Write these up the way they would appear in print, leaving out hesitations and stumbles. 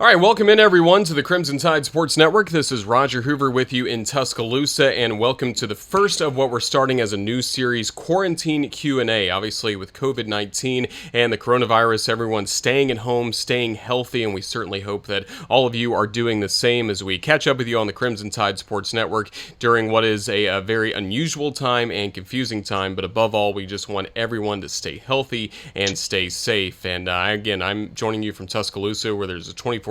All right, welcome in everyone to the Crimson Tide Sports Network. This is Roger Hoover with you in Tuscaloosa, and welcome to the first of what we're starting as a new series, Quarantine Q&A. Obviously, with COVID-19 and the coronavirus, everyone's staying at home, staying healthy, and we certainly hope that all of you are doing the same as we catch up with you on the Crimson Tide Sports Network during what is a very unusual time and confusing time, but above all, we just want everyone to stay healthy and stay safe. And again, I'm joining you from Tuscaloosa, where there's a 24-hour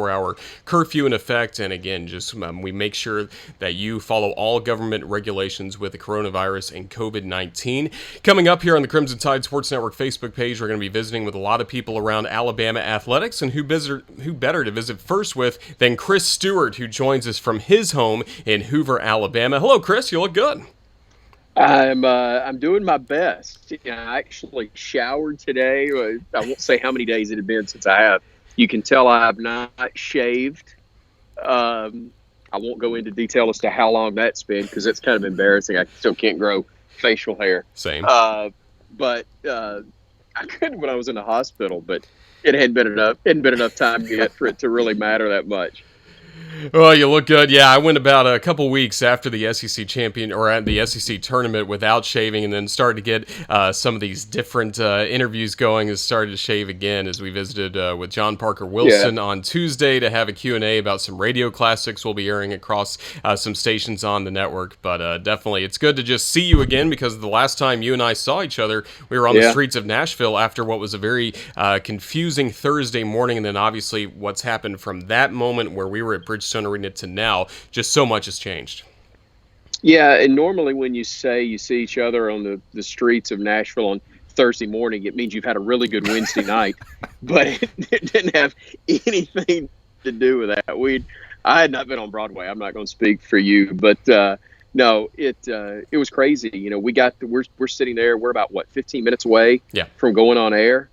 curfew in effect, and again, just we make sure that you follow all government regulations with the coronavirus and COVID-19. Coming up here on the Crimson Tide Sports Network Facebook page, we're going to be visiting with a lot of people around Alabama athletics, and who better to visit first with than Chris Stewart, who joins us from his home in Hoover, Alabama. Hello, Chris. You look good. I'm doing my best. I actually showered today. I won't say how many days it had been since I have. You can tell I have not shaved. I won't go into detail as to how long that's been because it's kind of embarrassing. I still can't grow facial hair. Same. But I could when I was in the hospital, but it hadn't been enough time yet for it to really matter that much. Well, you look good. Yeah, I went about a couple weeks after the SEC champion or at the SEC tournament without shaving, and then started to get some of these different interviews going. And started to shave again as we visited with John Parker Wilson on Tuesday to have a Q&A about some radio classics we'll be airing across some stations on the network. But definitely, it's good to just see you again because the last time you and I saw each other, we were on the streets of Nashville after what was a very confusing Thursday morning, and then obviously what's happened from that moment where we were at Bridgestone Arena to now, just so much has changed. Yeah, and normally when you say you see each other on the streets of Nashville on Thursday morning, it means you've had a really good Wednesday night, but it didn't have anything to do with that. I had not been on Broadway. I'm not going to speak for you, but no, it was crazy. You know, we're sitting there. We're about 15 minutes away from going on air,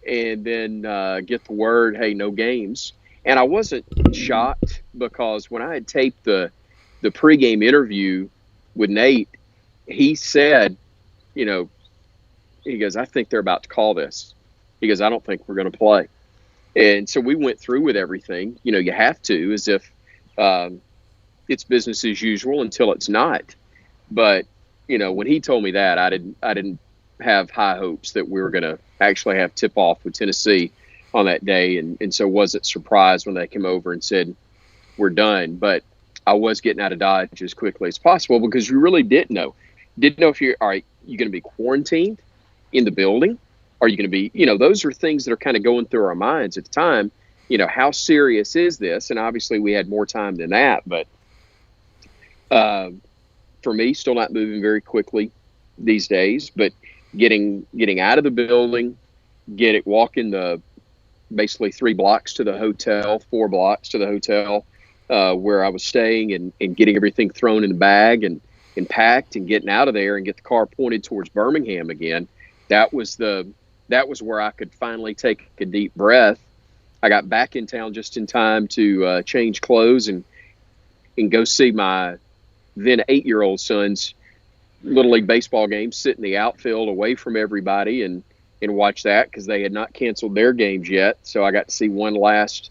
and then get the word, hey, no games. And I wasn't shocked because when I had taped the pregame interview with Nate, he said, he goes, I think they're about to call this. He goes, I don't think we're going to play. And so we went through with everything. You have to, as if it's business as usual until it's not. But, when he told me that, I didn't have high hopes that we were going to actually have tip-off with Tennessee on that day, and so wasn't surprised when they came over and said we're done. But I was getting out of Dodge as quickly as possible because we really didn't know if you're going to be quarantined in the building. Are you going to be, those are things that are kind of going through our minds at the time. How serious is this? And obviously we had more time than that, but for me, still not moving very quickly these days, but getting out of the building, walking the basically 3 blocks to the hotel, 4 blocks to the hotel where I was staying, and getting everything thrown in the bag and packed and getting out of there and get the car pointed towards Birmingham again. That was where I could finally take a deep breath. I got back in town just in time to change clothes and go see my then 8-year-old son's Little League baseball game, sit in the outfield away from everybody and watch that because they had not canceled their games yet. So I got to see one last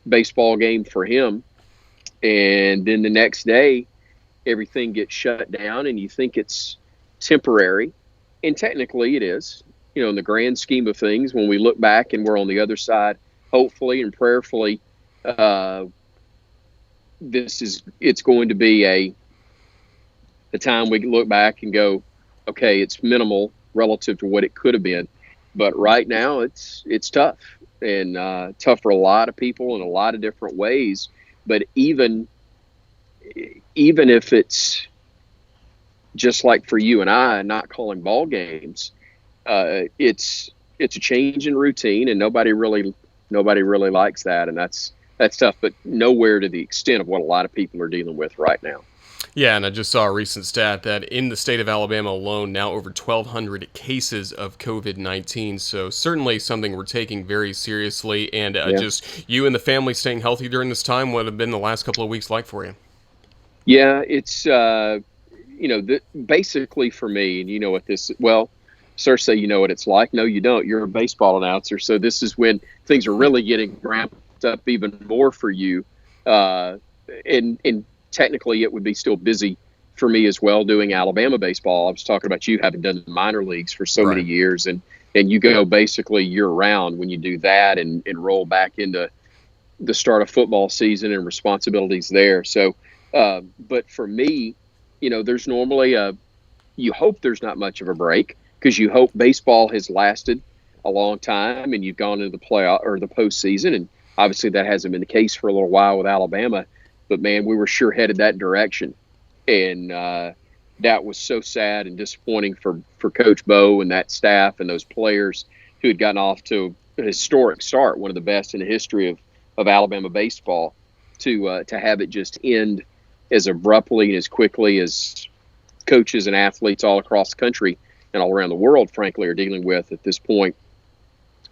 baseball game for him. And then the next day, everything gets shut down and you think it's temporary. And technically it is, in the grand scheme of things, when we look back and we're on the other side, hopefully and prayerfully, it's going to be a time we can look back and go, okay, it's minimal relative to what it could have been. But right now it's tough, and tough for a lot of people in a lot of different ways. But even if it's just like for you and I not calling ball games, it's a change in routine, and nobody really likes that, and that's tough. But nowhere to the extent of what a lot of people are dealing with right now. Yeah, and I just saw a recent stat that in the state of Alabama alone, now over 1,200 cases of COVID-19. So certainly something we're taking very seriously. And just you and the family staying healthy during this time, what have been the last couple of weeks like for you? Yeah, it's, basically for me, and you know what this, well, Cersei, you know what it's like. No, you don't. You're a baseball announcer. So this is when things are really getting ramped up even more for you. And technically it would be still busy for me as well doing Alabama baseball. I was talking about you having done the minor leagues for so many years, and you go basically year round when you do that and roll back into the start of football season and responsibilities there. So, but for me, there's normally you hope there's not much of a break because you hope baseball has lasted a long time and you've gone into the playoff or the postseason. And obviously that hasn't been the case for a little while with Alabama, but man, we were sure headed that direction. And that was so sad and disappointing for Coach Bo and that staff and those players who had gotten off to a historic start, one of the best in the history of Alabama baseball, to have it just end as abruptly and as quickly as coaches and athletes all across the country and all around the world, frankly, are dealing with at this point.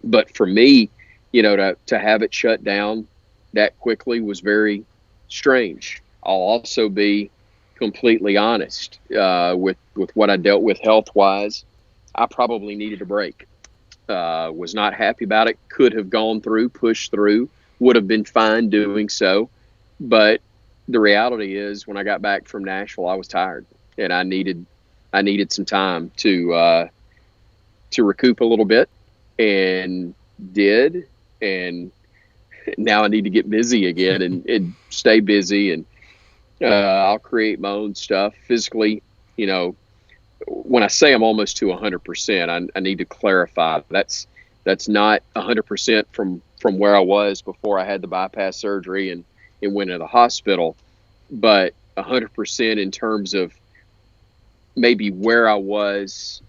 But for me, to have it shut down that quickly was very strange. I'll also be completely honest with what I dealt with health-wise. I probably needed a break. Was not happy about it. Could have gone through, pushed through, would have been fine doing so. But the reality is when I got back from Nashville, I was tired and I needed some time to recoup a little bit, and did. And now I need to get busy again and stay busy, and I'll create my own stuff physically. When I say I'm almost to 100%, I need to clarify that's not 100% from where I was before I had the bypass surgery and went to the hospital, but 100% in terms of maybe where I was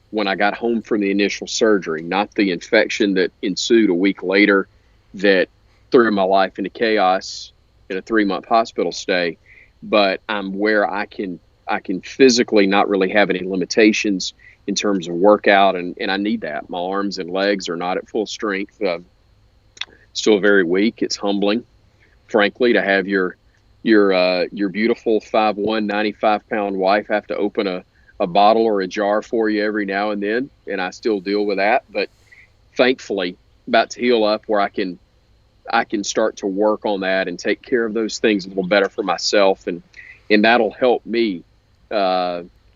when I got home from the initial surgery, not the infection that ensued a week later that threw my life into chaos in a 3-month hospital stay, but I'm where I can physically not really have any limitations in terms of workout, and I need that. My arms and legs are not at full strength. Still very weak. It's humbling, frankly, to have your beautiful 5'1", 95-pound wife have to open a bottle or a jar for you every now and then, and I still deal with that. But thankfully, about to heal up where I can start to work on that and take care of those things a little better for myself, and that'll help me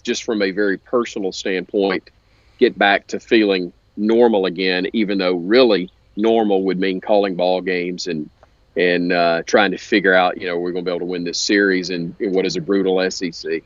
just from a very personal standpoint get back to feeling normal again, even though really normal would mean calling ball games and trying to figure out, we're going to be able to win this series in what is a brutal SEC.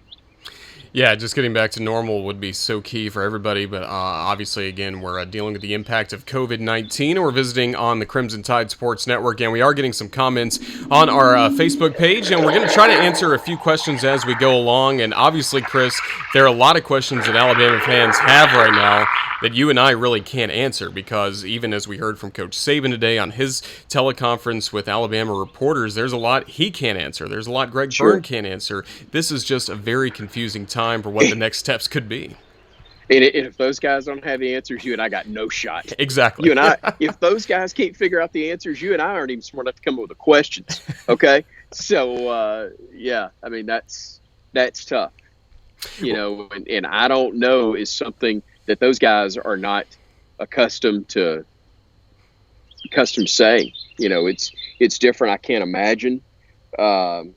Yeah, just getting back to normal would be so key for everybody, but obviously, again, we're dealing with the impact of COVID-19. We're visiting on the Crimson Tide Sports Network, and we are getting some comments on our Facebook page, and we're going to try to answer a few questions as we go along. And obviously, Chris, there are a lot of questions that Alabama fans have right now that you and I really can't answer, because even as we heard from Coach Saban today on his teleconference with Alabama reporters, there's a lot he can't answer. There's a lot Greg Byrne can't answer. This is just a very confusing time for what the next steps could be. And if those guys don't have the answers, you and I got no shot. Exactly. You and I, if those guys can't figure out the answers, you and I aren't even smart enough to come up with the questions. Okay. So, yeah, I mean, that's tough, and I don't know is something that those guys are not accustomed saying. It's different. I can't imagine. I'm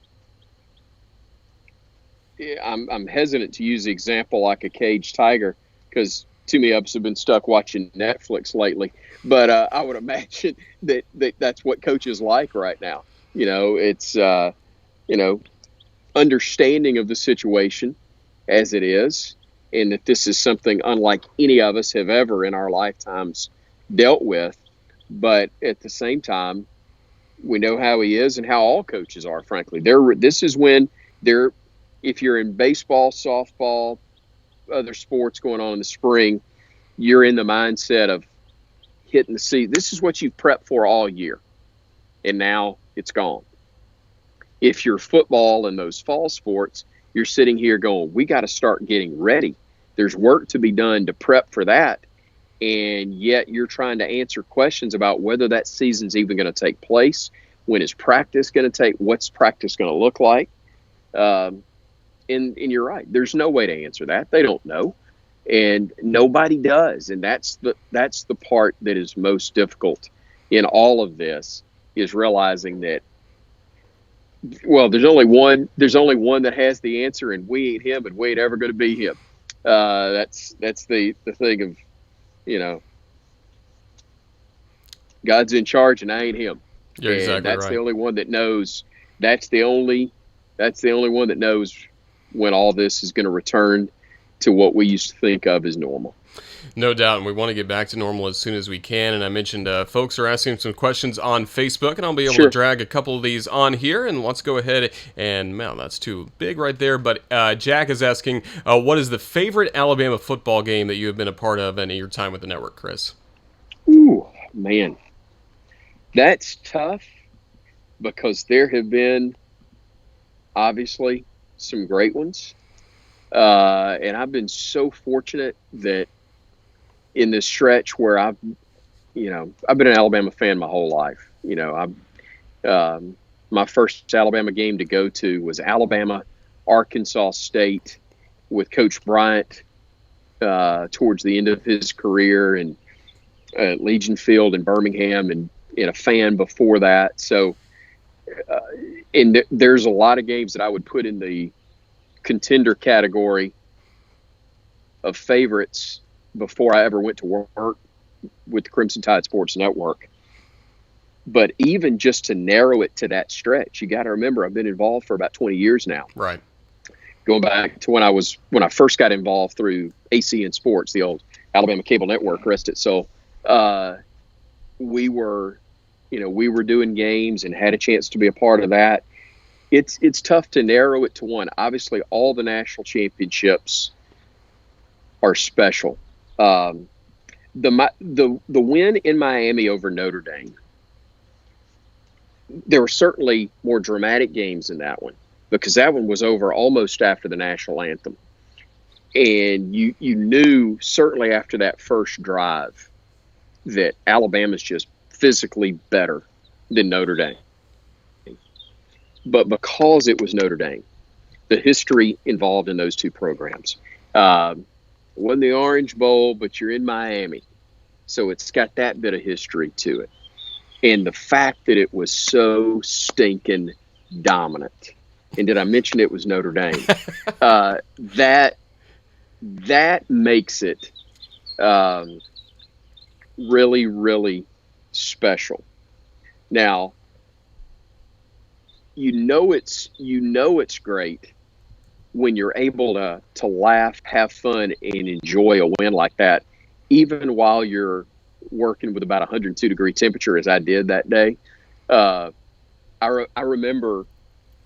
hesitant to use the example like a caged tiger because too many of us have been stuck watching Netflix lately. But I would imagine that's what Coach is like right now. It's understanding of the situation as it is, and that this is something unlike any of us have ever in our lifetimes dealt with. But at the same time, we know how he is and how all coaches are, frankly. This is when if you're in baseball, softball, other sports going on in the spring, you're in the mindset of hitting the seat. This is what you've prepped for all year, and now it's gone. If you're football and those fall sports, you're sitting here going, we got to start getting ready. There's work to be done to prep for that, and yet you're trying to answer questions about whether that season's even going to take place, when is practice going to take, what's practice going to look like. And you're right. There's no way to answer that. They don't know, and nobody does. And that's the part that is most difficult in all of this is realizing that, well, there's only one that has the answer, and we ain't him, and we ain't ever going to be him. That's the thing of, you know, God's in charge and I ain't him. You're And exactly that's right. the only one that knows. That's the only one that knows when all this is going to return to what we used to think of as normal. No doubt, and we want to get back to normal as soon as we can. And I mentioned folks are asking some questions on Facebook, and I'll be able to Sure. drag a couple of these on here. And let's go ahead and, man, that's too big right there. But Jack is asking, what is the favorite Alabama football game that you have been a part of in your time with the network, Chris? Ooh, man, that's tough because there have been obviously some great ones, and I've been so fortunate that in this stretch where I've been an Alabama fan my whole life. My first Alabama game to go to was Alabama, Arkansas State with Coach Bryant towards the end of his career, and Legion Field in Birmingham, and a fan before that. So, and there's a lot of games that I would put in the contender category of favorites before I ever went to work with the Crimson Tide Sports Network. But even just to narrow it to that stretch, you got to remember I've been involved for about 20 years now. Right. Going back to when I first got involved through ACN Sports, the old Alabama Cable Network, rest its soul. We were doing games and had a chance to be a part of that. It's tough to narrow it to one. Obviously, all the national championships are special. The win in Miami over Notre Dame, there were certainly more dramatic games in that one because that one was over almost after the national anthem. And you knew certainly after that first drive that Alabama's just physically better than Notre Dame. But because it was Notre Dame, the history involved in those two programs. Won the Orange Bowl, but you're in Miami. So it's got that bit of history to it. And the fact that it was so stinking dominant. And did I mention it was Notre Dame? That makes it really, really special. Now, you know it's great when you're able to laugh, have fun, and enjoy a win like that, even while you're working with about 102-degree temperature, as I did that day. I remember,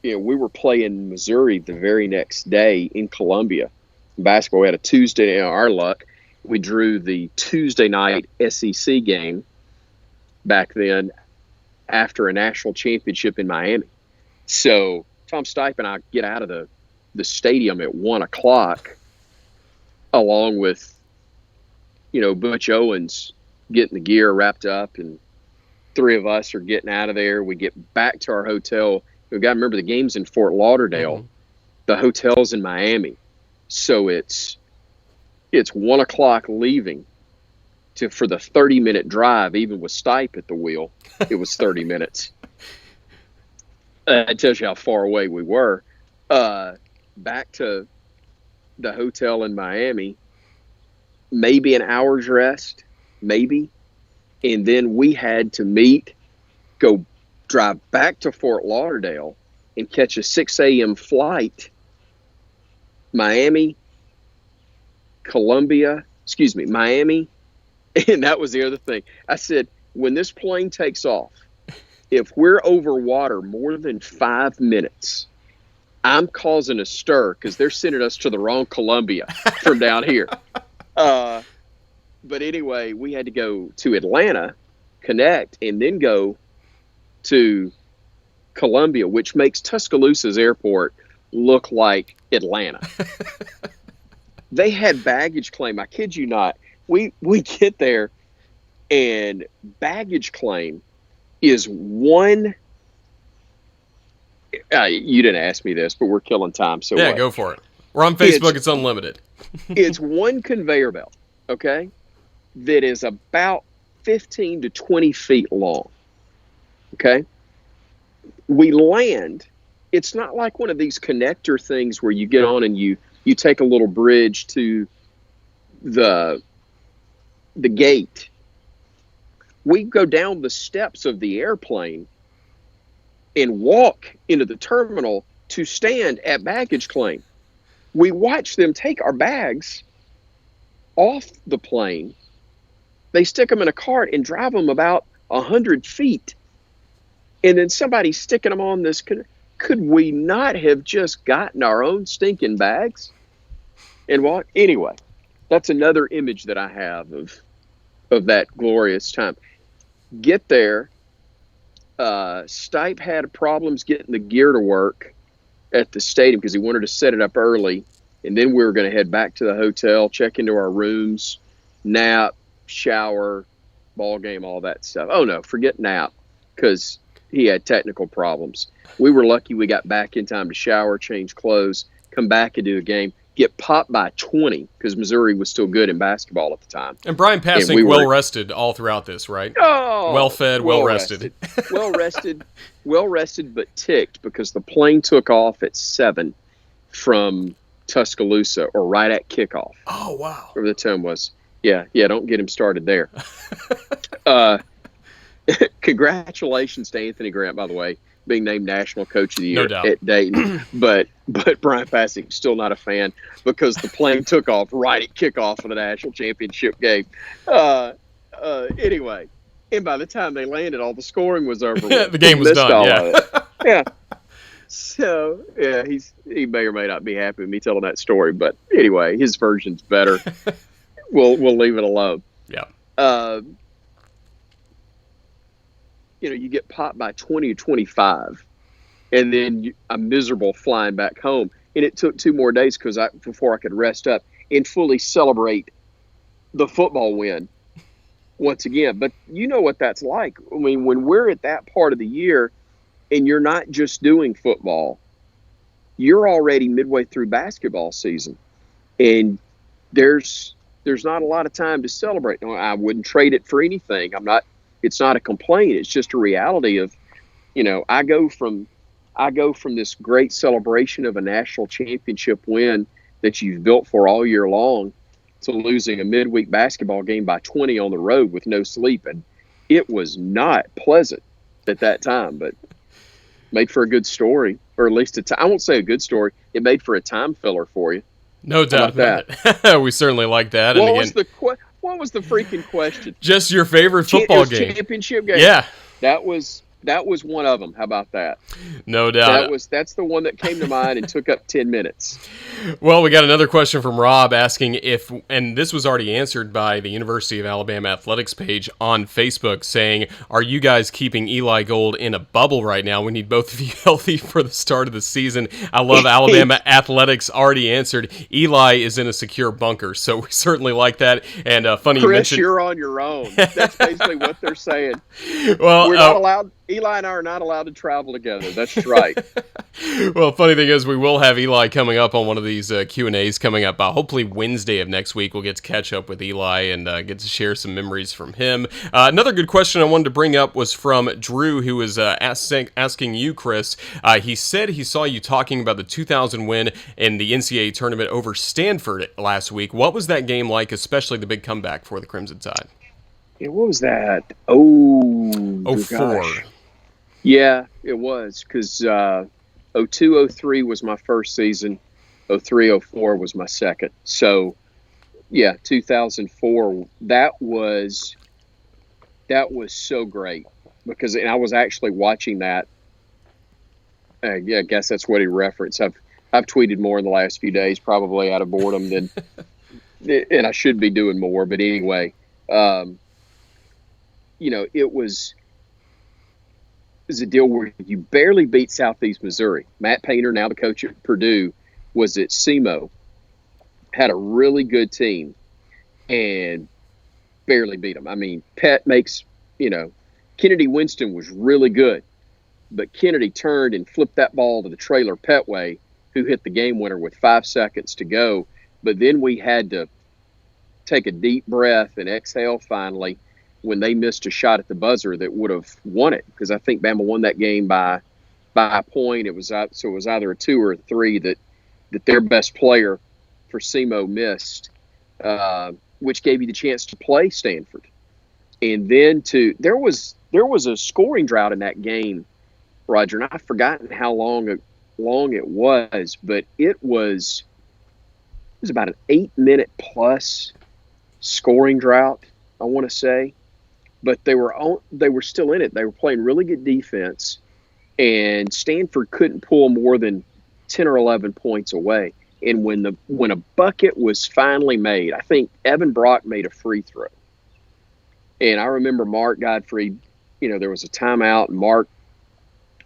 we were playing Missouri the very next day in Columbia. Basketball, we had a Tuesday. Our luck, we drew the Tuesday night SEC game back then after a national championship in Miami. So Tom Stipe and I get out of the stadium at 1:00, along with, Butch Owens getting the gear wrapped up, and three of us are getting out of there. We get back to our hotel. We've got to remember the game's in Fort Lauderdale. Mm-hmm. The hotel's in Miami. So it's 1:00 leaving for the 30-minute drive, even with Stipe at the wheel. It was 30 minutes. It tells you how far away we were. Back to the hotel in Miami, maybe an hour's rest, maybe. And then we had to drive back to Fort Lauderdale and catch a 6 a.m. flight. Miami. And that was the other thing. I said, when this plane takes off, if we're over water more than 5 minutes, I'm causing a stir because they're sending us to the wrong Columbia from down here. But anyway, we had to go to Atlanta, connect, and then go to Columbia, which makes Tuscaloosa's airport look like Atlanta. They had baggage claim. I kid you not. We get there, and baggage claim is one. You didn't ask me this, but we're killing time. So yeah, go for it. We're on Facebook. It's unlimited. It's one conveyor belt, okay, that is about 15 to 20 feet long. Okay? We land. It's not like one of these connector things where you get on and you take a little bridge to the gate. We go down the steps of the airplane and walk into the terminal to stand at baggage claim. We watch them take our bags off the plane. They stick them in a cart and drive them about 100 feet. And then somebody's sticking them on this. Could we not have just gotten our own stinking bags and walk? Anyway, that's another image that I have of that glorious time. Get there. Stipe had problems getting the gear to work at the stadium because he wanted to set it up early. And then we were going to head back to the hotel, check into our rooms, nap, shower, ball game, all that stuff. Oh, no, forget nap because he had technical problems. We were lucky we got back in time to shower, change clothes, come back and do a game, get popped by 20 because Missouri was still good in basketball at the time. And Brian Passink well-rested all throughout this, right? Oh, well-fed, well-rested. Well-rested, but ticked because the plane took off at 7 from Tuscaloosa or right at kickoff. Oh, wow. Whatever the time was. Yeah, don't get him started there. Congratulations to Anthony Grant, by the way, being named National Coach of the Year at Dayton. But Brian Passink still not a fan because the plane took off right at kickoff of the national championship game. Anyway, and by the time they landed, all the scoring was over. The game was done. Yeah. So yeah, he may or may not be happy with me telling that story, but anyway, his version's better. We'll leave it alone. Yeah. You get popped by 20 or 25, and then I'm miserable flying back home. And it took 2 more days before I could rest up and fully celebrate the football win once again. But you know what that's like. I mean, when we're at that part of the year and you're not just doing football, you're already midway through basketball season. And there's not a lot of time to celebrate. No, I wouldn't trade it for anything. It's not a complaint. It's just a reality of, I go from this great celebration of a national championship win that you've built for all year long to losing a midweek basketball game by 20 on the road with no sleep. And it was not pleasant at that time, but made for a good story, or at least I won't say a good story. It made for a time filler for you. No doubt about that. We certainly like that. What was the freaking question? Just your favorite football game. Championship game. Yeah. That was one of them. How about that? No doubt. That's the one that came to mind and took up 10 minutes. Well, we got another question from Rob asking and this was already answered by the University of Alabama Athletics page on Facebook, saying, are you guys keeping Eli Gold in a bubble right now? We need both of you healthy for the start of the season. I love Alabama Athletics already answered. Eli is in a secure bunker, so we certainly like that. And funny Chris, you mentioned... you're on your own. That's basically what they're saying. Well, we're not allowed... Eli and I are not allowed to travel together. That's right. Well, funny thing is, we will have Eli coming up on one of these Q&As coming up. Hopefully Wednesday of next week, we'll get to catch up with Eli and get to share some memories from him. Another good question I wanted to bring up was from Drew, who was asking you, Chris. He said he saw you talking about the 2000 win in the NCAA tournament over Stanford last week. What was that game like, especially the big comeback for the Crimson Tide? Yeah, what was that? Oh, 04. Gosh. Yeah, it was, because 02, 03 was my first season. 03, 04 was my second. So, yeah, 2004, that was so great, because I was actually watching that. I guess that's what he referenced. I've tweeted more in the last few days, probably out of boredom than, and I should be doing more. But anyway, it was a deal where you barely beat Southeast Missouri. Matt Painter, now the coach at Purdue, was at SEMO, had a really good team, and barely beat them. I mean, Kennedy Winston was really good, but Kennedy turned and flipped that ball to the trailer Petway, who hit the game winner with 5 seconds to go. But then we had to take a deep breath and exhale finally, when they missed a shot at the buzzer that would have won it, because I think Bama won that game by a point. It was either a 2 or a 3 that their best player for SEMO missed, which gave you the chance to play Stanford. And then there was a scoring drought in that game, Roger, and I've forgotten how long it was, but it was about an 8-minute plus scoring drought, I want to say. But they were still in it. They were playing really good defense, and Stanford couldn't pull more than 10 or 11 points away. And when a bucket was finally made, I think Evan Brock made a free throw. And I remember Mark Godfrey, there was a timeout, and Mark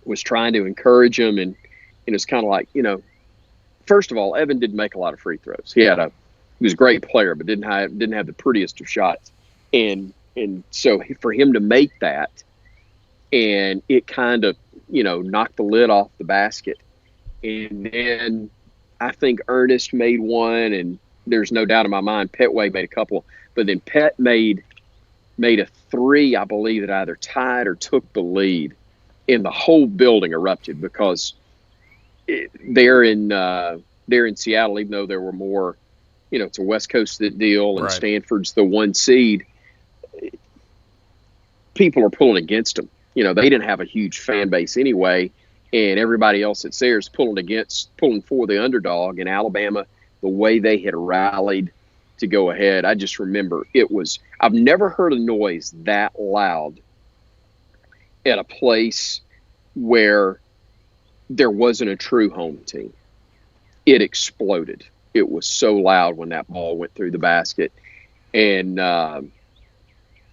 was trying to encourage him, and it was kind of like, first of all, Evan didn't make a lot of free throws. He was a great player, but didn't have the prettiest of shots. And so for him to make that, and it kind of, knocked the lid off the basket. And then I think Ernest made one, and there's no doubt in my mind Petway made a couple. But then Pet made a 3, I believe, that either tied or took the lead, and the whole building erupted because they're in Seattle, even though there were more, it's a West Coast deal, and right. Stanford's the 1 seed. People are pulling against them. They didn't have a huge fan base anyway, and everybody else that's there is pulling for the underdog. And Alabama, the way they had rallied to go ahead, I just remember I've never heard a noise that loud at a place where there wasn't a true home team. It exploded. It was so loud when that ball went through the basket, and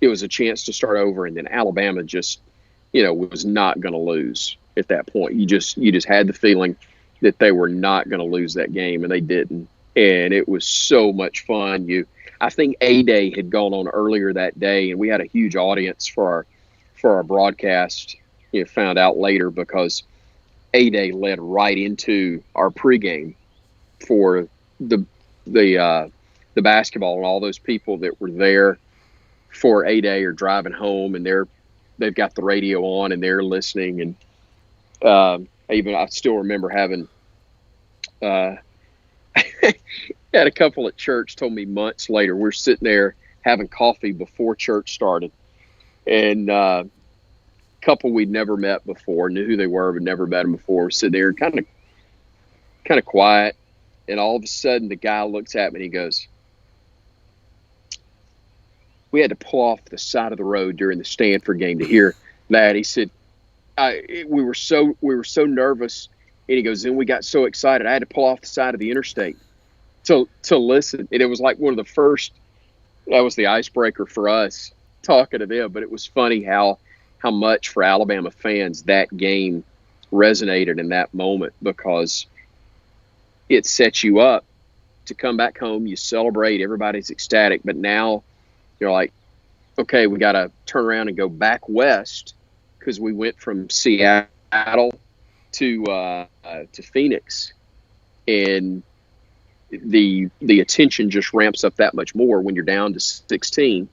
it was a chance to start over. And then Alabama just, was not going to lose at that point. You just had the feeling that they were not going to lose that game, and they didn't. And it was so much fun. I think A-Day had gone on earlier that day, and we had a huge audience for our broadcast. Found out later because A-Day led right into our pregame for the basketball, and all those people that were there for A-Day are driving home, and they've got the radio on and they're listening. And I still remember having had a couple at church told me months later, we're sitting there having coffee before church started, and a couple we'd never met before, knew who they were but never met them before, sitting there kind of quiet, and all of a sudden the guy looks at me and he goes, "We had to pull off the side of the road during the Stanford game to hear that." He said, we were so nervous. And he goes, "Then we got so excited, I had to pull off the side of the interstate to listen." And it was like one of the first, that was the icebreaker for us talking to them. But it was funny how much for Alabama fans that game resonated in that moment, because it sets you up to come back home. You celebrate, everybody's ecstatic, but now you're like, okay, we got to turn around and go back west, because we went from Seattle to Phoenix, and the attention just ramps up that much more when you're down to 16.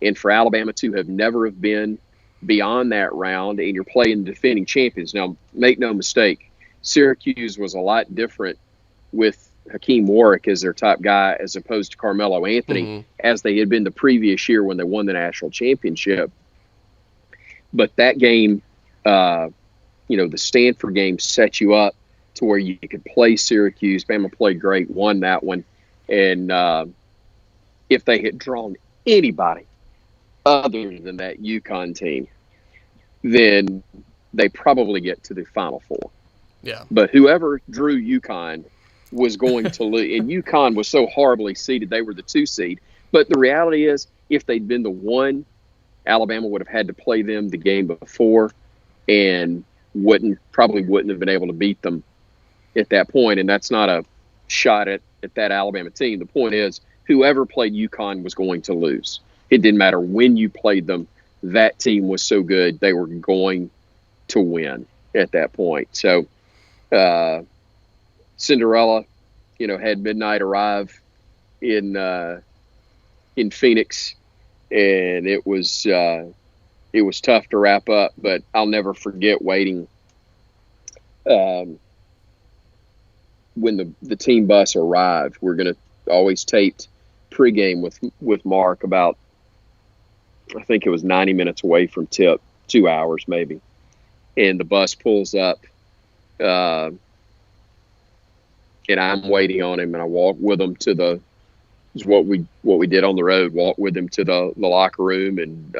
And for Alabama to have never have been beyond that round, and you're playing the defending champions. Now, make no mistake, Syracuse was a lot different with Hakeem Warwick as their top guy as opposed to Carmelo Anthony, as they had been the previous year when they won the national championship. But that game, the Stanford game set you up to where you could play Syracuse. Bama played great, won that one. And if they had drawn anybody other than that UConn team, then they probably get to the Final Four. Yeah. But whoever drew UConn was going to lose. And UConn was so horribly seeded, they were the 2 seed. But the reality is, if they'd been the 1, Alabama would have had to play them the game before and probably wouldn't have been able to beat them at that point. And that's not a shot at that Alabama team. The point is, whoever played UConn was going to lose. It didn't matter when you played them. That team was so good, they were going to win at that point. So Cinderella, had midnight arrive in Phoenix, and it was tough to wrap up. But I'll never forget waiting when the team bus arrived. We're gonna always taped pregame with Mark about, I think it was 90 minutes away from tip, 2 hours maybe, and the bus pulls up. And I'm waiting on him, and I walk with him to what we did on the road. Walk with him to the locker room and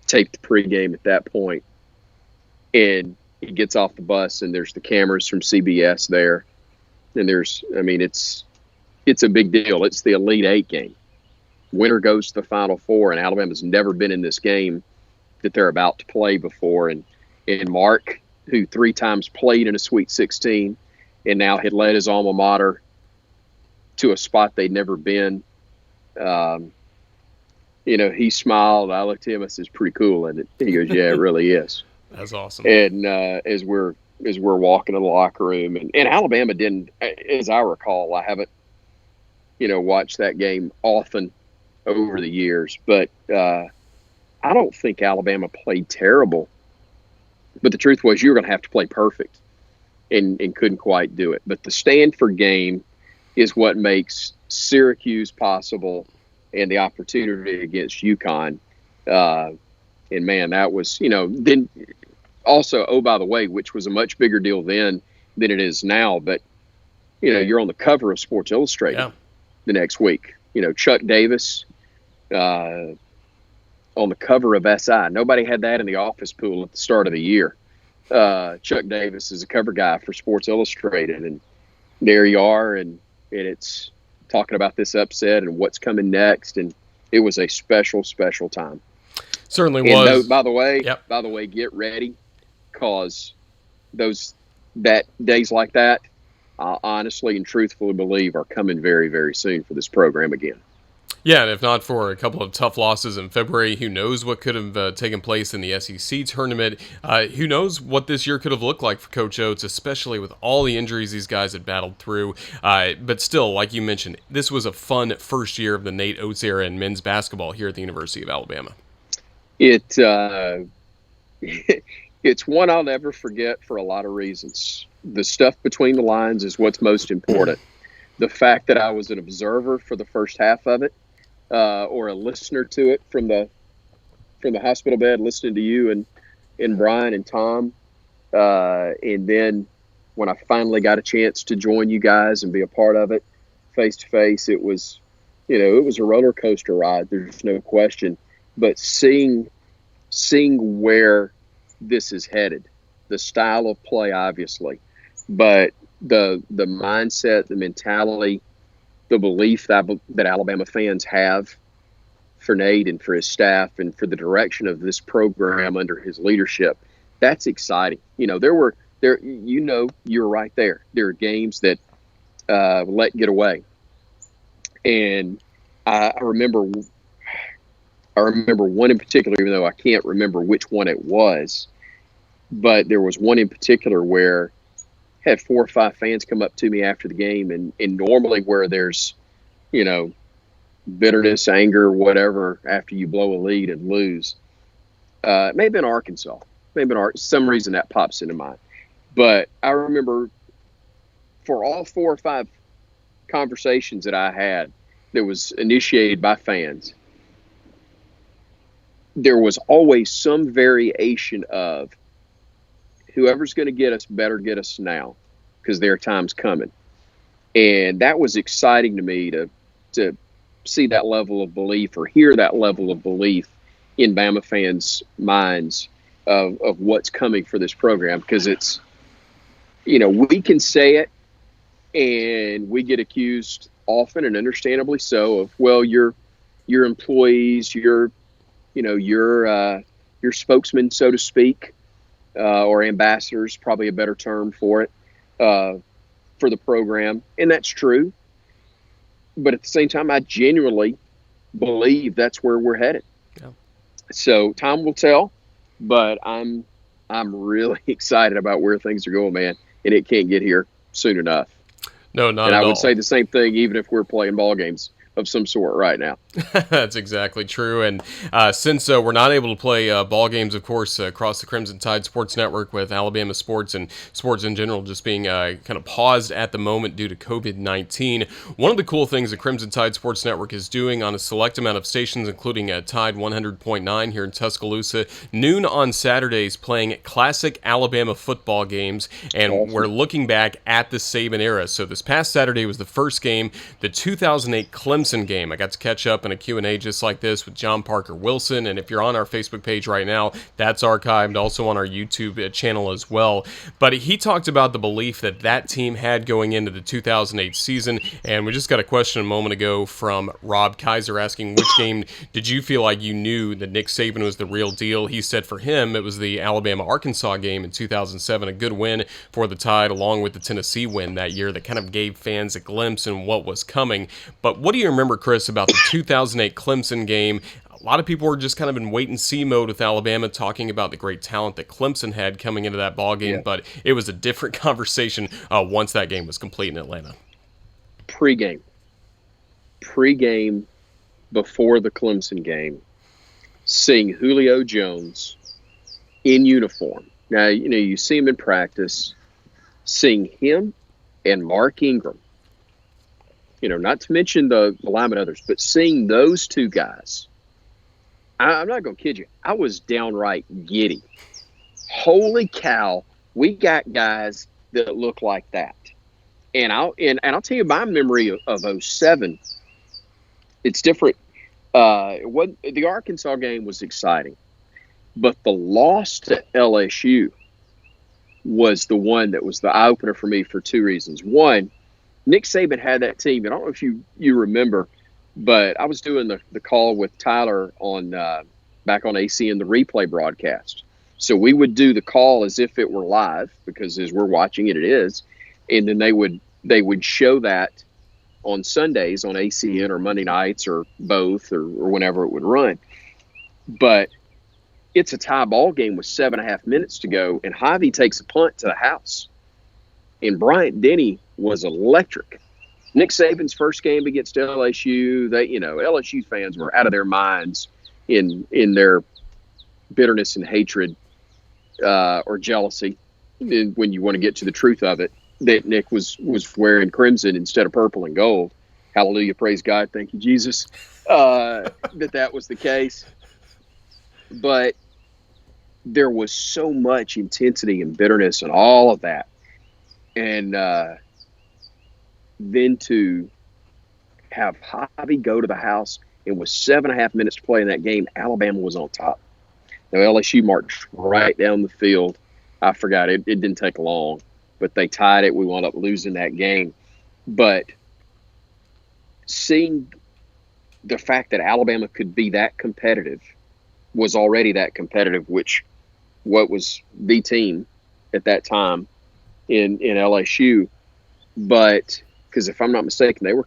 taped the pregame at that point. And he gets off the bus, and there's the cameras from CBS there, and it's a big deal. It's the Elite Eight game. Winner goes to the Final Four, and Alabama's never been in this game that they're about to play before. And Mark, who 3 times played in a Sweet 16. And now had led his alma mater to a spot they'd never been. He smiled. I looked at him. I said, "It's pretty cool." And he goes, "Yeah, it really is." That's awesome. And as we're walking in the locker room, and Alabama didn't, as I recall, I haven't, watched that game often over the years, but I don't think Alabama played terrible. But the truth was, you were going to have to play perfect. And couldn't quite do it. But the Stanford game is what makes Syracuse possible, and the opportunity against UConn. And man, that was, then also, oh, by the way, which was a much bigger deal then than it is now. But, you're on the cover of Sports Illustrated the next week. Chuck Davis on the cover of SI. Nobody had that in the office pool at the start of the year. Chuck Davis is a cover guy for Sports Illustrated, and there you are, and it's talking about this upset and what's coming next, and it was a special, special time. Certainly was. By the way, get ready, because days like that, I honestly and truthfully believe are coming very, very soon for this program again. Yeah, and if not for a couple of tough losses in February, who knows what could have taken place in the SEC tournament? Who knows what this year could have looked like for Coach Oates, especially with all the injuries these guys had battled through. But still, like you mentioned, this was a fun first year of the Nate Oates era in men's basketball here at the University of Alabama. It's one I'll never forget for a lot of reasons. The stuff between the lines is what's most important. The fact that I was an observer for the first half of it, or a listener to it from the hospital bed, listening to you and Brian and Tom. And then when I finally got a chance to join you guys and be a part of it face to face, it was a roller coaster ride. There's no question. But seeing where this is headed, the style of play, obviously, but the mindset, the mentality, the belief that Alabama fans have for Nate and for his staff and for the direction of this program under his leadership, that's exciting. You're right there. There are games that let get away, and I remember one in particular, even though I can't remember which one it was, but there was one in particular where I had 4 or 5 fans come up to me after the game, and normally where there's, bitterness, anger, whatever, after you blow a lead and lose, it may have been Arkansas, some reason that pops into mind. But I remember for all 4 or 5 conversations that I had that was initiated by fans, there was always some variation of whoever's going to get us better get us now, because their time's coming. And that was exciting to me to see that level of belief, or hear that level of belief in Bama fans' minds of what's coming for this program. Because it's, we can say it, and we get accused often, and understandably so, of, well, your employees, your spokesman, so to speak, or ambassadors, probably a better term for it, for the program. And that's true. But at the same time, I genuinely believe that's where we're headed. Yeah. So time will tell, but I'm really excited about where things are going, man. And it can't get here soon enough. No, not at all. And I would say the same thing, even if we're playing ball games of some sort right now. That's exactly true. And since we're not able to play ball games, of course, across the Crimson Tide Sports Network with Alabama sports and sports in general just being kind of paused at the moment due to COVID-19, one of the cool things the Crimson Tide Sports Network is doing on a select amount of stations, including Tide 100.9 here in Tuscaloosa, noon on Saturdays, playing classic Alabama football games. And Awesome. we're looking back at the Saban era. So this past Saturday was the first game, the 2008 Clemson game. I got to catch up in a Q&A just like this with John Parker Wilson, and if you're on our Facebook page right now, that's archived also on our YouTube channel as well. But he talked about the belief that that team had going into the 2008 season, and we just got a question a moment ago from Rob Kaiser asking which game did you feel like you knew that Nick Saban was the real deal. He said for him it was the Alabama-Arkansas game in 2007, a good win for the Tide along with the Tennessee win that year that kind of gave fans a glimpse in what was coming. But what do you remember, Chris, about the 2008 Clemson game? A lot of people were just kind of in wait-and-see mode with Alabama, talking about the great talent that Clemson had coming into that ball game, but it was a different conversation once that game was complete in Atlanta. Pre-game, before the Clemson game, seeing Julio Jones in uniform. Now, you see him in practice, seeing him and Mark Ingram, not to mention the linemen others, but seeing those two guys, I'm not going to kid you, I was downright giddy. Holy cow, we got guys that look like that. And I'll tell you my memory of 07. It's different. The Arkansas game was exciting, but the loss to LSU was the one that was the eye opener for me for two reasons. One, Nick Saban had that team, and I don't know if you remember, but I was doing the call with Tyler on back on ACN, the replay broadcast. So we would do the call as if it were live, because as we're watching it, it is, and then they would show that on Sundays on ACN or Monday nights or both or whenever it would run. But it's a tie ball game with 7.5 minutes to go, and Javi takes a punt to the house. And Bryant Denny was electric. Nick Saban's first game against LSU, LSU fans were out of their minds in their bitterness and hatred or jealousy, when you want to get to the truth of it, that Nick was wearing crimson instead of purple and gold. Hallelujah, praise God, thank you, Jesus, that was the case. But there was so much intensity and bitterness and all of that. And then to have Javi go to the house, and with 7.5 minutes to play in that game, Alabama was on top. Now, LSU marched right down the field. I forgot, it didn't take long, but they tied it. We wound up losing that game. But seeing the fact that Alabama could be that competitive, was already that competitive, which what was the team at that time in LSU. But because if I'm not mistaken, they were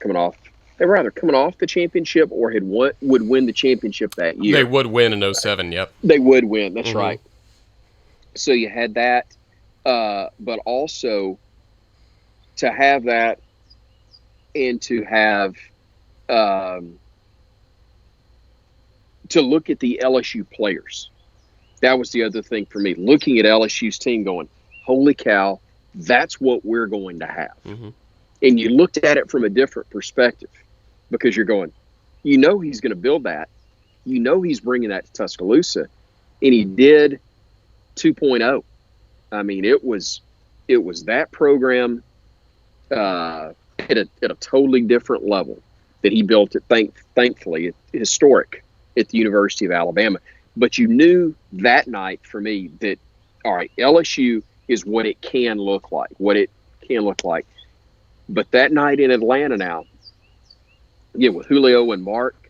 either coming off the championship or would win the championship that year. They would win in 07, yep. They would win, that's right. So you had that, but also to have that and to have to look at the LSU players. That was the other thing for me, looking at LSU's team going, holy cow, that's what we're going to have. And you looked at it from a different perspective, because you're going, he's going to build that. He's bringing that to Tuscaloosa. And he did 2.0. I mean, it was that program at a totally different level that he built it, thankfully, historic at the University of Alabama. But you knew that night for me that, all right, LSU is what it can look like, But that night in Atlanta now, with Julio and Mark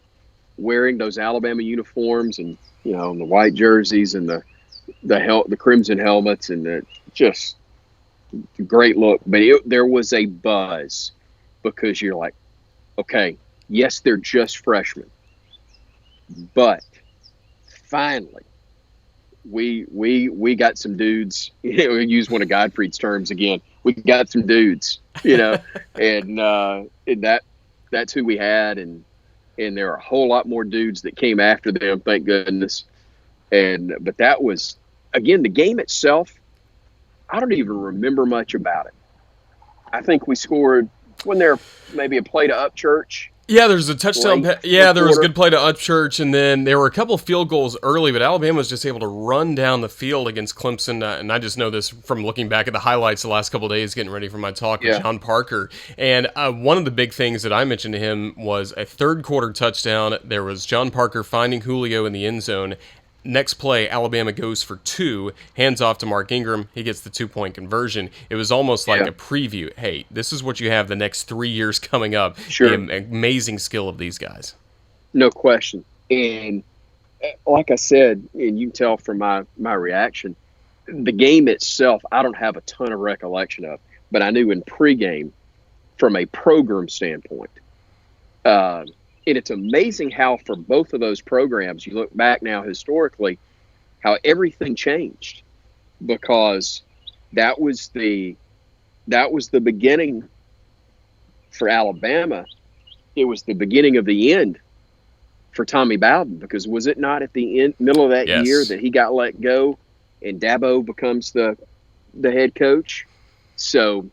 wearing those Alabama uniforms and, the white jerseys and the crimson helmets and just great look. But there was a buzz, because you're like, okay, yes, they're just freshmen, but finally, we got some dudes. We use one of Godfrey's terms again. We got some dudes, and that's who we had. And and there are a whole lot more dudes that came after them, thank goodness. But that was, again, the game itself, I don't even remember much about it. I think we scored, wasn't there maybe a play to Upchurch? Yeah, there's a touchdown. There was a good play to Upchurch, and then there were a couple field goals early, but Alabama was just able to run down the field against Clemson. And I just know this from looking back at the highlights the last couple of days, getting ready for my talk with John Parker. And one of the big things that I mentioned to him was a third quarter touchdown. There was John Parker finding Julio in the end zone. Next play, Alabama goes for 2, hands off to Mark Ingram. He gets the 2-point conversion. It was almost like a preview. Hey, this is what you have the next 3 years coming up. Sure. The amazing skill of these guys. No question. And like I said, and you can tell from my reaction, the game itself, I don't have a ton of recollection of, but I knew in pregame from a program standpoint, and it's amazing how for both of those programs, you look back now historically, how everything changed, because that was the beginning for Alabama. It was the beginning of the end for Tommy Bowden, because was it not at the middle of that year that he got let go and Dabo becomes the head coach? So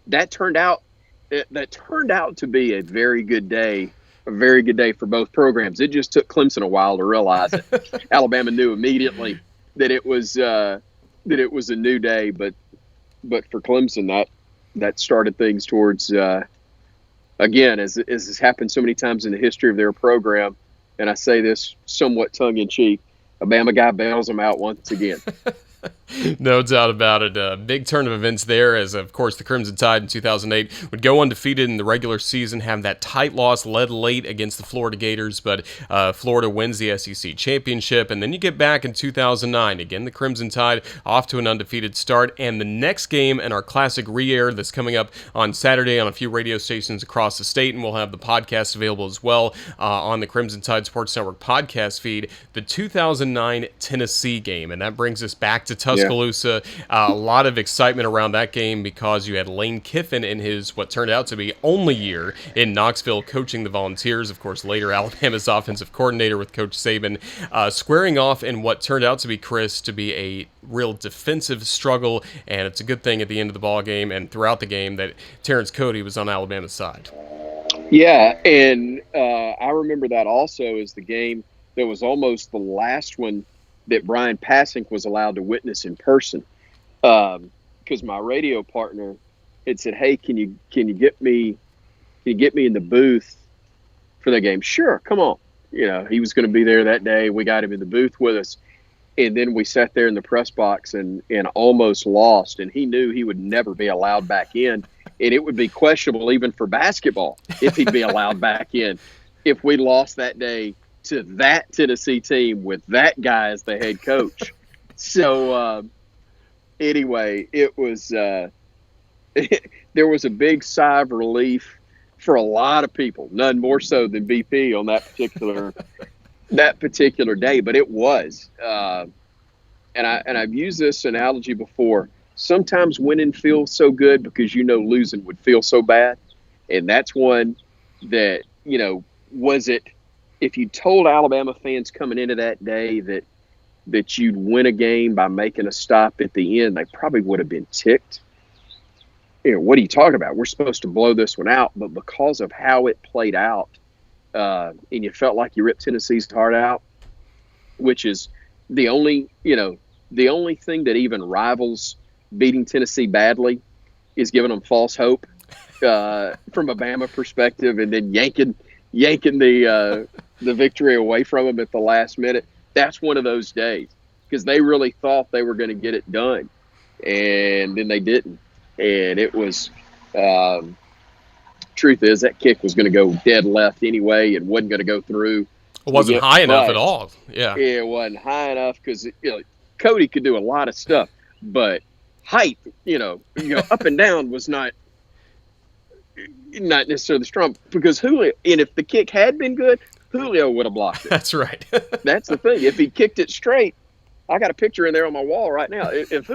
that turned out to be a very good day for both programs. It just took Clemson a while to realize it. Alabama knew immediately that it was a new day, but for Clemson, that started things towards again, as has happened so many times in the history of their program, and I say this somewhat tongue in cheek, a Bama guy bails them out once again. No doubt about it. A big turn of events there, as of course the Crimson Tide in 2008 would go undefeated in the regular season, have that tight loss led late against the Florida Gators, but Florida wins the SEC championship, and then you get back in 2009. Again, the Crimson Tide off to an undefeated start, and the next game in our classic re-air that's coming up on Saturday on a few radio stations across the state, and we'll have the podcast available as well on the Crimson Tide Sports Network podcast feed, the 2009 Tennessee game, and that brings us back to Tuscaloosa. A lot of excitement around that game because you had Lane Kiffin in his what turned out to be only year in Knoxville coaching the Volunteers. Of course, later Alabama's offensive coordinator with Coach Saban, squaring off in what turned out to be, Chris, to be a real defensive struggle, and it's a good thing at the end of the ball game and throughout the game that Terrence Cody was on Alabama's side. Yeah, and I remember that also as the game that was almost the last one that Brian Passink was allowed to witness in person, because my radio partner had said, "Hey, can you get me in the booth for the game?" Sure, come on. He was going to be there that day. We got him in the booth with us, and then we sat there in the press box and almost lost. And he knew he would never be allowed back in, and it would be questionable even for basketball if he'd be allowed back in if we lost that day to that Tennessee team with that guy as the head coach. So anyway, it was there was a big sigh of relief for a lot of people, none more so than BP on that particular day. But it was, and I've used this analogy before. Sometimes winning feels so good because losing would feel so bad, and that's one that was it. If you told Alabama fans coming into that day that you'd win a game by making a stop at the end, they probably would have been ticked. What are you talking about? We're supposed to blow this one out. But because of how it played out, and you felt like you ripped Tennessee's heart out, which is the only thing that even rivals beating Tennessee badly is giving them false hope from a Bama perspective, and then yanking the victory away from them at the last minute. That's one of those days because they really thought they were going to get it done, and then they didn't. And it was truth is that kick was going to go dead left anyway and wasn't going to go through. It wasn't high enough at all. Yeah, it wasn't high enough because Cody could do a lot of stuff, but height, up and down was not necessarily strong because Julio. And if the kick had been good, Julio would have blocked it. That's right. That's the thing. If he kicked it straight, I got a picture in there on my wall right now. If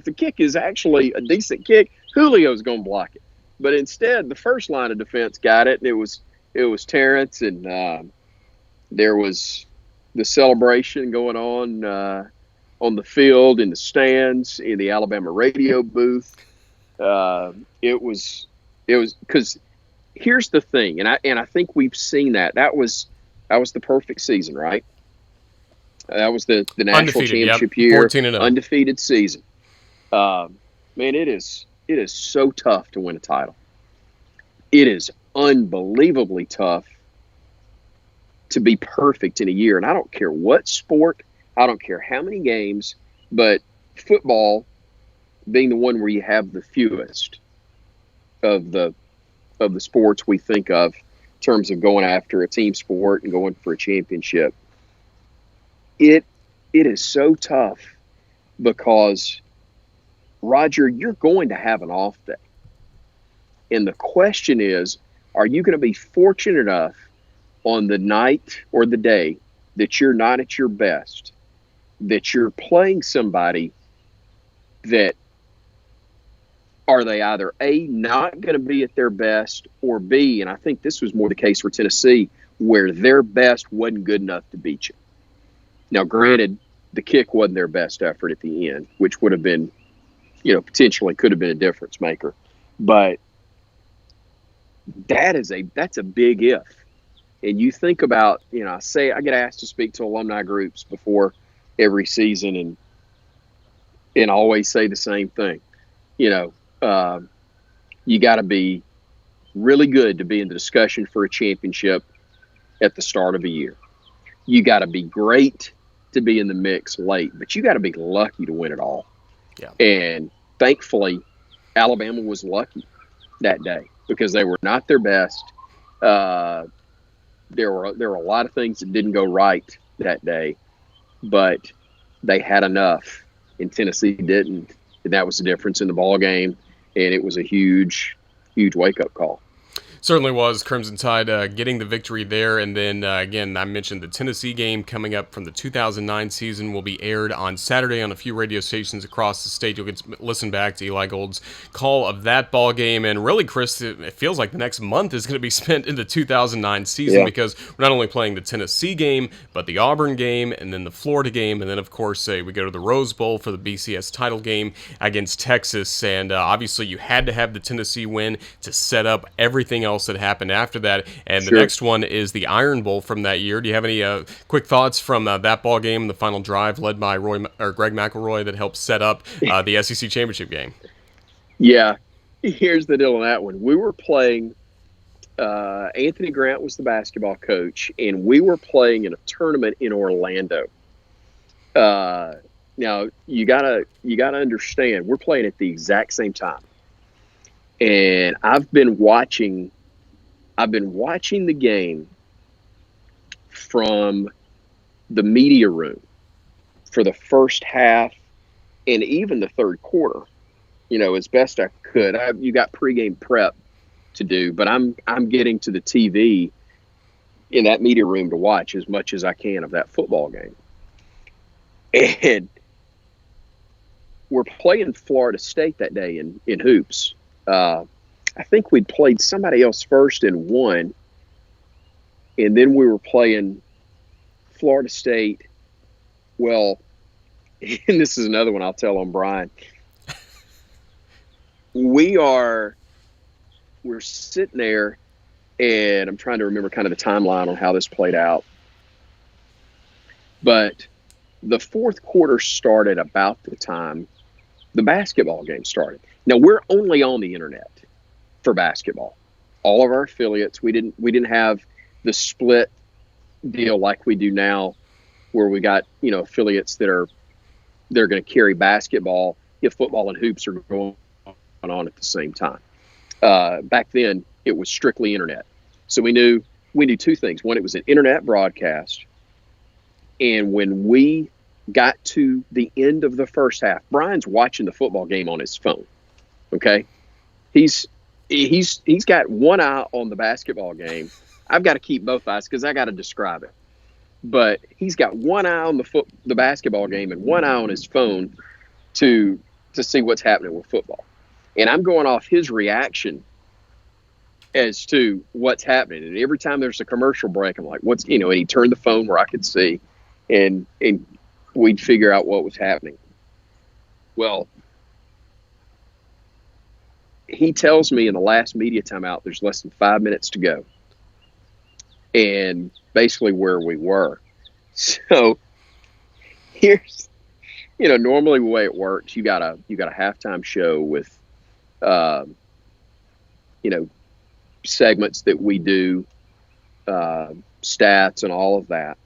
the kick is actually a decent kick, Julio's going to block it. But instead, the first line of defense got it, and it was it was Terrence, and there was the celebration going on the field, in the stands, in the Alabama radio booth. It was because here's the thing, and I think we've seen that. That was the perfect season, right? That was the national championship year, 14-0. Undefeated season. Man, it is so tough to win a title. It is unbelievably tough to be perfect in a year. And I don't care what sport, I don't care how many games, but football being the one where you have the fewest of the sports we think of in terms of going after a team sport and going for a championship. It is so tough because, Roger, you're going to have an off day. And the question is, are you going to be fortunate enough on the night or the day that you're not at your best, that you're playing somebody that are they either A, not going to be at their best, or B, and I think this was more the case for Tennessee, where their best wasn't good enough to beat you. Now, granted, the kick wasn't their best effort at the end, which would have been, potentially could have been a difference maker. But that's a big if. And you think about, I get asked to speak to alumni groups before every season, and I always say the same thing. You got to be really good to be in the discussion for a championship at the start of a year. You got to be great to be in the mix late, but you got to be lucky to win it all. Yeah. And thankfully, Alabama was lucky that day because they were not their best. There were a lot of things that didn't go right that day, but they had enough, and Tennessee didn't, and that was the difference in the ball game. And it was a huge, huge wake-up call. Certainly was. Crimson Tide getting the victory there. And then, again, I mentioned the Tennessee game coming up from the 2009 season will be aired on Saturday on a few radio stations across the state. You'll get to listen back to Eli Gold's call of that ball game. And really, Chris, it feels like the next month is going to be spent in the 2009 season because we're not only playing the Tennessee game, but the Auburn game, and then the Florida game. And then, of course, we go to the Rose Bowl for the BCS title game against Texas. And obviously, you had to have the Tennessee win to set up everything else that happened after that. And the next one is the Iron Bowl from that year. Do you have any quick thoughts from that ball game, the final drive led by Greg McElroy that helped set up the SEC championship game? Yeah, here's the deal on that one. We were playing, Anthony Grant was the basketball coach, and we were playing in a tournament in Orlando. Now, you gotta understand, we're playing at the exact same time. And I've been watching the game from the media room for the first half and even the third quarter, as best I could. You got pregame prep to do, but I'm getting to the TV in that media room to watch as much as I can of that football game. And we're playing Florida State that day in hoops. I think we'd played somebody else first and won, and then we were playing Florida State. Well, and this is another one I'll tell on Brian. We're sitting there, and I'm trying to remember kind of the timeline on how this played out. But the fourth quarter started about the time the basketball game started. Now, we're only on the internet for basketball. All of our affiliates, we didn't have the split deal like we do now, where we got affiliates they're going to carry basketball if football and hoops are going on at the same time. Back then, it was strictly internet. So we knew two things. One, it was an internet broadcast, and when we got to the end of the first half, Brian's watching the football game on his phone. Okay, he's got one eye on the basketball game. I've got to keep both eyes because I got to describe it. But he's got one eye on the basketball game and one eye on his phone to see what's happening with football. And I'm going off his reaction as to what's happening. And every time there's a commercial break, I'm like, what's, and he turned the phone where I could see, and we'd figure out what was happening. Well, he tells me in the last media timeout, there's less than 5 minutes to go, and basically where we were. So here's, normally the way it works, you got a halftime show with, segments that we do, stats and all of that.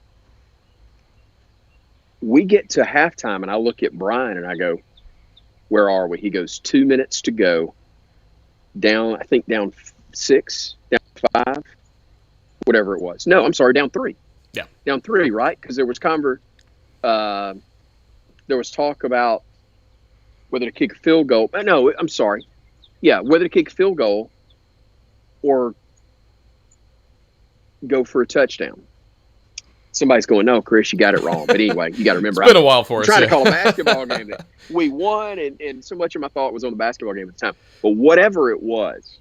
We get to halftime, and I look at Brian and I go, where are we? He goes, 2 minutes to go. Down 6, down 5, whatever it was. No, I'm sorry, down 3. Yeah. Down 3, right? Because there was talk about whether to kick a field goal. No, I'm sorry. Yeah, whether to kick a field goal or go for a touchdown. Somebody's going, no, Chris, you got it wrong. But anyway, you got to remember. It's been a while for us. Trying to call a basketball game. We won, and so much of my thought was on the basketball game at the time. But whatever it was.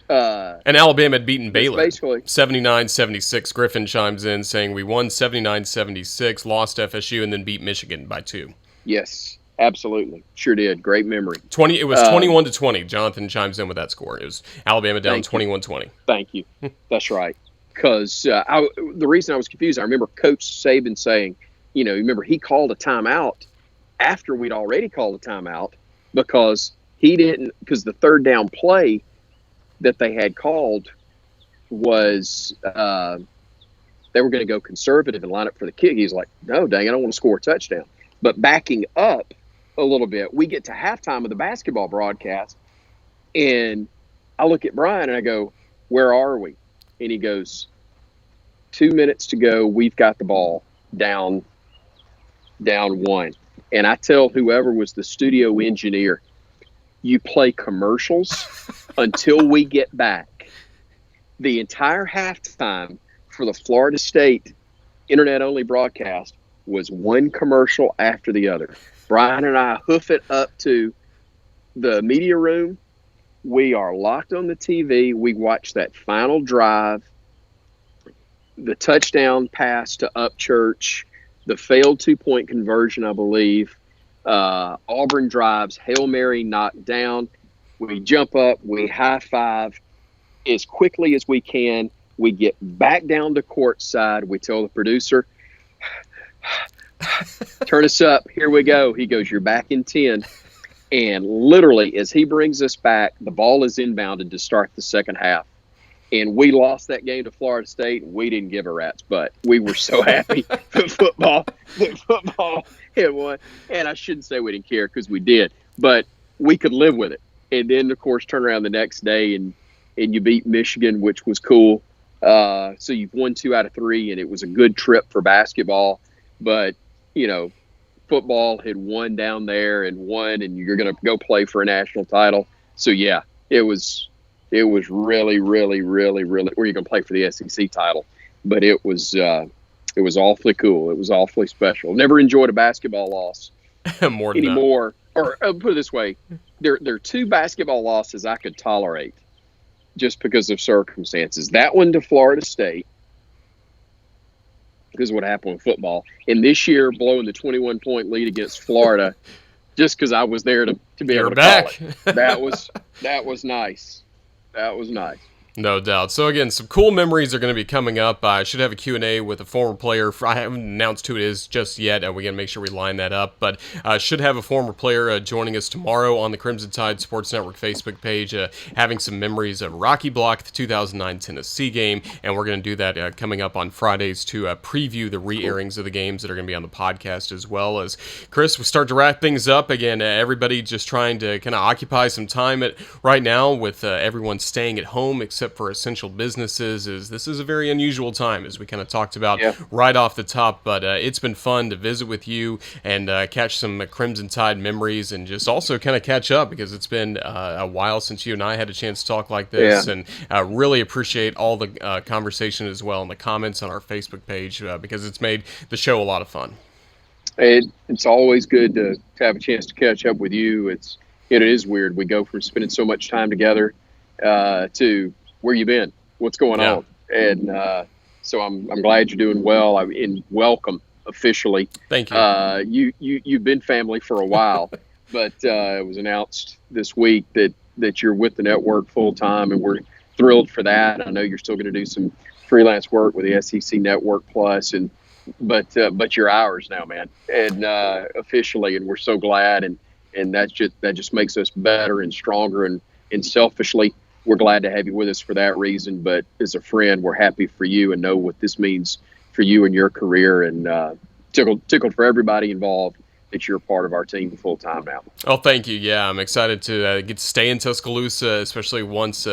And Alabama had beaten Baylor. Basically 79-76. Griffin chimes in saying we won 79-76, lost FSU, and then beat Michigan by 2. Yes, absolutely. Sure did. Great memory. It was 21-20. Jonathan chimes in with that score. It was Alabama down 21-20. Thank you. That's right. Because the reason I was confused, I remember Coach Saban saying, remember he called a timeout after we'd already called a timeout because the third down play that they had called was they were going to go conservative and line up for the kick. He's like, no, dang, I don't want to score a touchdown. But backing up a little bit, we get to halftime of the basketball broadcast, and I look at Brian and I go, where are we? And he goes, 2 minutes to go. We've got the ball down 1. And I tell whoever was the studio engineer, you play commercials until we get back. The entire halftime for the Florida State internet-only broadcast was one commercial after the other. Brian and I hoof it up to the media room. We are locked on the TV. We watch that final drive, the touchdown pass to Upchurch, the failed 2-point conversion, I believe. Auburn drives, Hail Mary knocked down. We jump up, we high five as quickly as we can. We get back down to courtside. We tell the producer, turn us up. Here we go. He goes, you're back in 10. And literally, as he brings us back, the ball is inbounded to start the second half. And we lost that game to Florida State, and we didn't give a rat's butt. We were so happy that football had won. And I shouldn't say we didn't care because we did, but we could live with it. And then, of course, turn around the next day and you beat Michigan, which was cool. So you've won 2 out of 3, and it was a good trip for basketball. But, football had won down there and you're going to go play for a national title. So, yeah, it was really, really, really, really, or you're going to play for the SEC title. But it was awfully cool. It was awfully special. Never enjoyed a basketball loss more than anymore. Or put it this way, there are 2 basketball losses I could tolerate just because of circumstances. That one to Florida State, because of what happened with football. And this year, blowing the 21-point lead against Florida, just because I was there to be able to call it. That was nice. That was nice. No doubt. So again, some cool memories are going to be coming up. I should have a Q&A with a former player. I haven't announced who it is just yet, and we're going to make sure we line that up. But should have a former player joining us tomorrow on the Crimson Tide Sports Network Facebook page, having some memories of Rocky Block, the 2009 Tennessee game, and we're going to do that coming up on Fridays to preview the re-airings of the games that are going to be on the podcast, as well as, Chris, we start to wrap things up. Again, everybody just trying to kind of occupy some time right now with everyone staying at home, except for essential businesses. This is a very unusual time, as we kind of talked about right off the top, but it's been fun to visit with you and catch some Crimson Tide memories, and just also kind of catch up, because it's been a while since you and I had a chance to talk like this, and really appreciate all the conversation as well, and the comments on our Facebook page, because it's made the show a lot of fun. It's always good to have a chance to catch up with you. It is weird. We go from spending so much time together to where you been? What's going Yeah. on? And so I'm glad you're doing well. And welcome officially. Thank you. You've been family for a while, but it was announced this week that you're with the network full time, and we're thrilled for that. I know you're still going to do some freelance work with the SEC Network Plus, but you're ours now, man, and officially, and we're so glad, and that just makes us better and stronger, and selfishly, we're glad to have you with us for that reason. But as a friend, we're happy for you and know what this means for you and your career, and tickled for everybody involved that you're a part of our team full time now. Oh, thank you. Yeah, I'm excited to get to stay in Tuscaloosa, especially once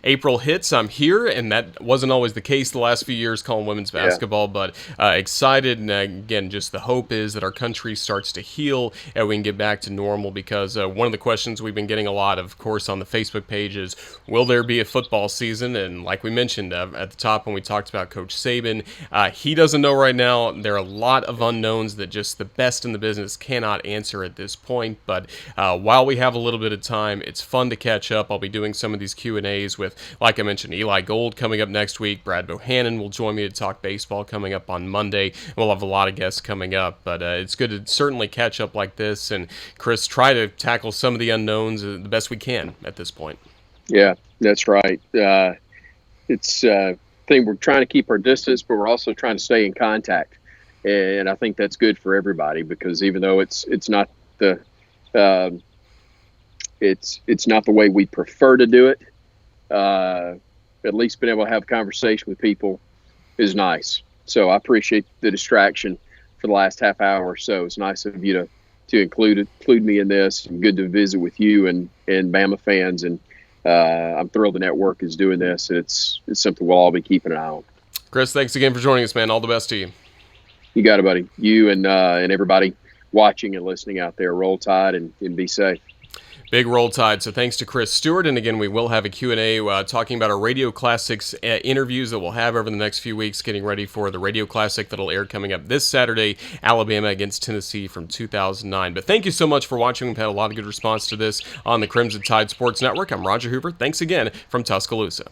April hits. I'm here, and that wasn't always the case the last few years calling women's basketball, but excited. And again, just the hope is that our country starts to heal and we can get back to normal, because one of the questions we've been getting a lot of course, on the Facebook page is, will there be a football season? And like we mentioned at the top when we talked about Coach Saban, he doesn't know right now. There are a lot of unknowns that just the best in the business cannot answer at this point, but while we have a little bit of time, it's fun to catch up. I'll be doing some of these Q&As with, like I mentioned, Eli Gold coming up next week. Brad Bohannon will join me to talk baseball coming up on Monday. We'll have a lot of guests coming up, but it's good to certainly catch up like this, and Chris, try to tackle some of the unknowns the best we can at this point. Yeah, that's right. It's thing we're trying to keep our distance, but we're also trying to stay in contact. And I think that's good for everybody, because even though it's not the it's not the way we prefer to do it, at least being able to have a conversation with people is nice. So I appreciate the distraction for the last half hour or so. It's nice of you to include me in this, and good to visit with you and Bama fans. And I'm thrilled the network is doing this. It's something we'll all be keeping an eye on. Chris, thanks again for joining us, man. All the best to you. You got it, buddy. You and everybody watching and listening out there. Roll Tide and be safe. Big Roll Tide. So thanks to Chris Stewart. And again, we will have a Q&A talking about our Radio Classics interviews that we'll have over the next few weeks, getting ready for the Radio Classic that'll air coming up this Saturday, Alabama against Tennessee from 2009. But thank you so much for watching. We've had a lot of good response to this on the Crimson Tide Sports Network. I'm Roger Hoover. Thanks again from Tuscaloosa.